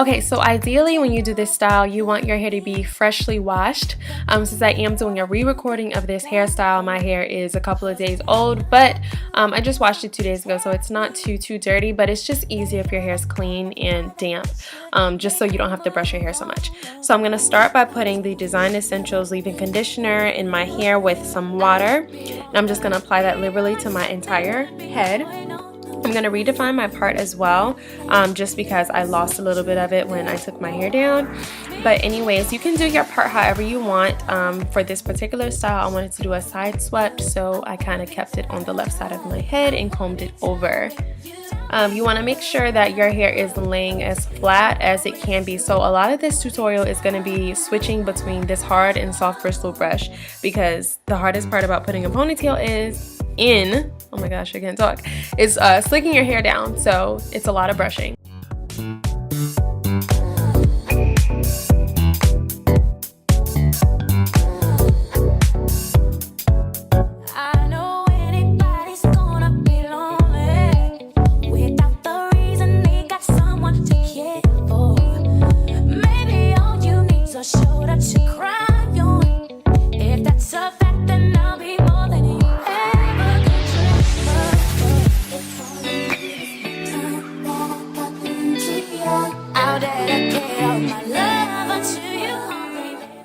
Okay, so ideally when you do this style, you want your hair to be freshly washed. Since I am doing a re-recording of this hairstyle, my hair is a couple of days old, but I just washed it 2 days ago, so it's not too dirty, but it's just easy if your hair is clean and damp, just so you don't have to brush your hair so much. So I'm going to start by putting the Design Essentials leave-in conditioner in my hair with some water, and I'm just going to apply that liberally to my entire head. I'm going to redefine my part as well, just because I lost a little bit of it when I took my hair down. But anyways, you can do your part however you want. For this particular style, I wanted to do a side swept, so I kind of kept it on the left side of my head and combed it over. You want to make sure that your hair is laying as flat as it can be. So a lot of this tutorial is going to be switching between this hard and soft bristle brush, because the hardest part about putting a ponytail oh my gosh, I can't talk, is slicking your hair down, so it's a lot of brushing.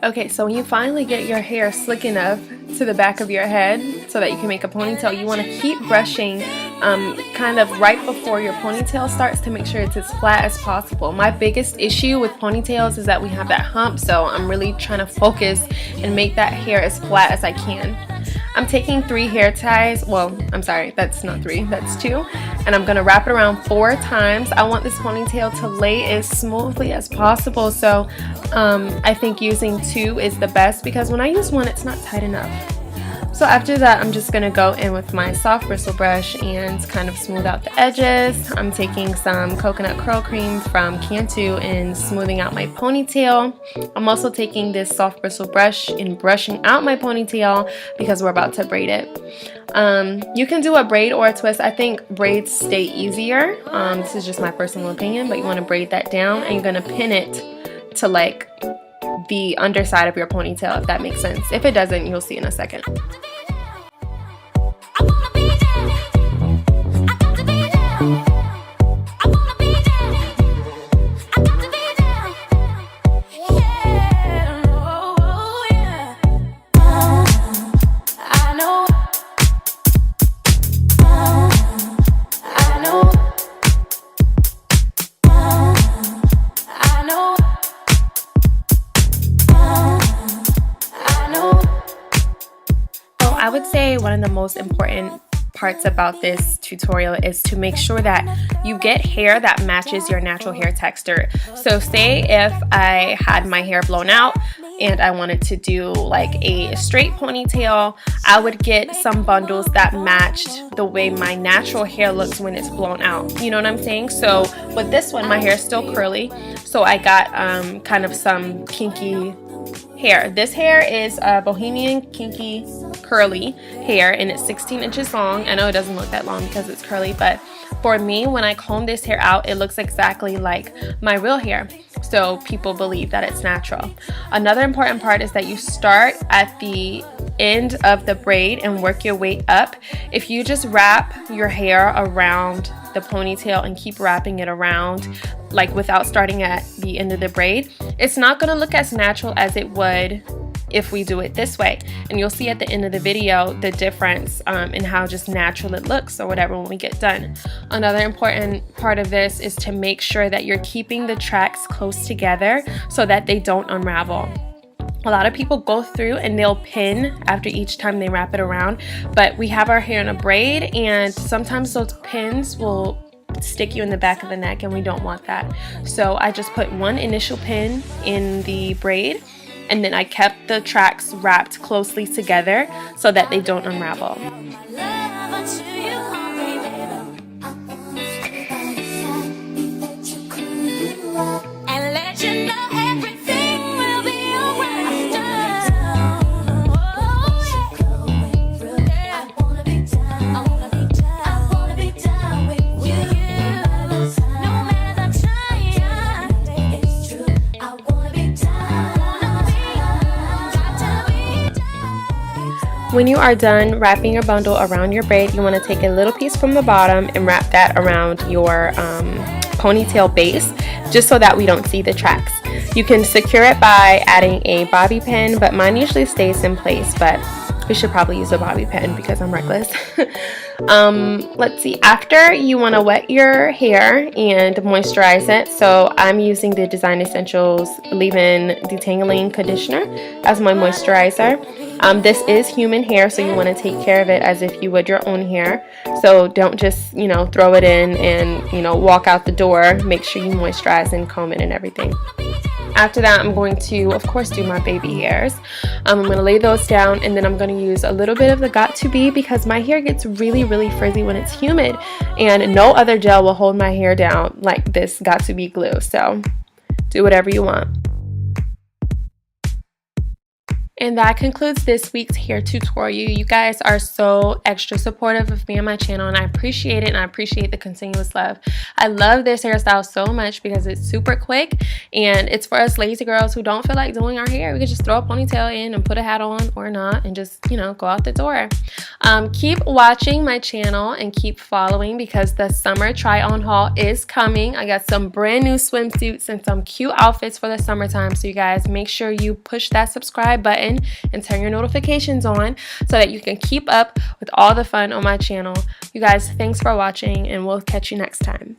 Okay, so when you finally get your hair slick enough to the back of your head so that you can make a ponytail, you want to keep brushing kind of right before your ponytail starts to make sure it's as flat as possible. My biggest issue with ponytails is that we have that hump, so I'm really trying to focus and make that hair as flat as I can. I'm taking 3 hair ties, well, I'm sorry, that's not 3, that's 2, and I'm going to wrap it around 4 times. I want this ponytail to lay as smoothly as possible, so I think using 2 is the best, because when I use 1, it's not tight enough. So after that, I'm just going to go in with my soft bristle brush and kind of smooth out the edges. I'm taking some coconut curl cream from Kinky and smoothing out my ponytail. I'm also taking this soft bristle brush and brushing out my ponytail because we're about to braid it. You can do a braid or a twist. I think braids stay easier. This is just my personal opinion, but you want to braid that down and you're going to pin it to like the underside of your ponytail, if that makes sense. If it doesn't, you'll see in a second. I would say one of the most important parts about this tutorial is to make sure that you get hair that matches your natural hair texture. So say if I had my hair blown out and I wanted to do like a straight ponytail, I would get some bundles that matched the way my natural hair looks when it's blown out. You know what I'm saying? So with this one, my hair is still curly, so I got kind of some kinky hair. This hair is Bohemian Kinky curly hair, and it's 16 inches long. I know it doesn't look that long because it's curly, but for me, when I comb this hair out, it looks exactly like my real hair, so people believe that it's natural. Another important part is that you start at the end of the braid and work your way up. If you just wrap your hair around the ponytail and keep wrapping it around like without starting at the end of the braid, it's not going to look as natural as it would if we do it this way. And you'll see at the end of the video the difference in how just natural it looks or whatever when we get done. Another important part of this is to make sure that you're keeping the tracks close together so that they don't unravel. A lot of people go through and they'll pin after each time they wrap it around, but we have our hair in a braid and sometimes those pins will stick you in the back of the neck and we don't want that. So I just put one initial pin in the braid and then I kept the tracks wrapped closely together so that they don't unravel. When you are done wrapping your bundle around your braid, you want to take a little piece from the bottom and wrap that around your ponytail base, just so that we don't see the tracks. You can secure it by adding a bobby pin, but mine usually stays in place, but we should probably use a bobby pin because I'm reckless. Let's see, after you want to wet your hair and moisturize it. So I'm using the Design Essentials Leave-In Detangling Conditioner as my moisturizer. This is human hair, so you want to take care of it as if you would your own hair. So don't just, throw it in and, walk out the door. Make sure you moisturize and comb it and everything. After that, I'm going to, of course, do my baby hairs. I'm going to lay those down, and then I'm going to use a little bit of the Got2b because my hair gets really, really frizzy when it's humid, and no other gel will hold my hair down like this Got2b glue. So do whatever you want. And that concludes this week's hair tutorial. You guys are so extra supportive of me and my channel, and I appreciate it, and I appreciate the continuous love. I love this hairstyle so much because it's super quick, and it's for us lazy girls who don't feel like doing our hair. We can just throw a ponytail in and put a hat on or not and just, go out the door. Keep watching my channel and keep following because the summer try-on haul is coming. I got some brand new swimsuits and some cute outfits for the summertime, so you guys make sure you push that subscribe button and turn your notifications on so that you can keep up with all the fun on my channel. You guys, thanks for watching, and we'll catch you next time.